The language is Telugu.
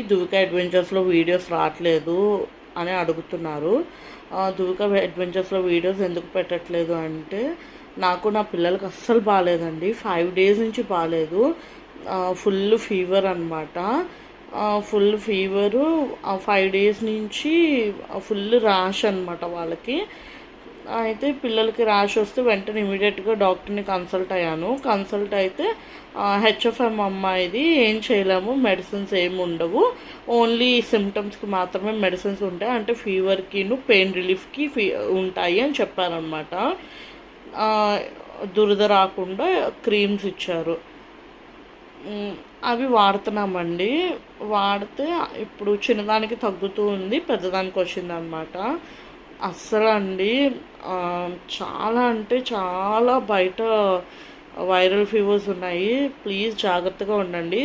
దువిక అడ్వెంచర్స్లో వీడియోస్ రావట్లేదు అని అడుగుతున్నారు. దువిక అడ్వెంచర్స్లో వీడియోస్ ఎందుకు పెట్టట్లేదు అంటే, నాకు నా పిల్లలకి అస్సలు బాగాలేదండి. 5 డేస్ నుంచి బాగాలేదు. ఫుల్ ఫీవర్ అనమాట. Full fever. 5 డేస్ నుంచి ఫుల్ ర్యాష్ అనమాట వాళ్ళకి. అయితే పిల్లలకి ర్యాష్ వస్తే వెంటనే ఇమీడియట్గా డాక్టర్ని కన్సల్ట్ అయ్యాను. కన్సల్ట్ అయితే హెచ్ఎఫ్ఎం అమ్మాయిది, ఏం చేయలేము, మెడిసిన్స్ ఏమి ఉండవు, ఓన్లీ సిమ్టమ్స్కి మాత్రమే మెడిసిన్స్ ఉంటాయి, అంటే ఫీవర్కిను పెయిన్ రిలీఫ్కి ఉంటాయి అని చెప్పారనమాట. దురద రాకుండా క్రీమ్స్ ఇచ్చారు. అవి వాడుతున్నామండి. వాడితే ఇప్పుడు చిన్నదానికి తగ్గుతూ ఉంది, పెద్దదానికి వచ్చిందనమాట. అస్సలు అండి చాలా అంటే చాలా బయట వైరల్ ఫీవర్స్ ఉన్నాయి. ప్లీజ్ జాగ్రత్తగా ఉండండి.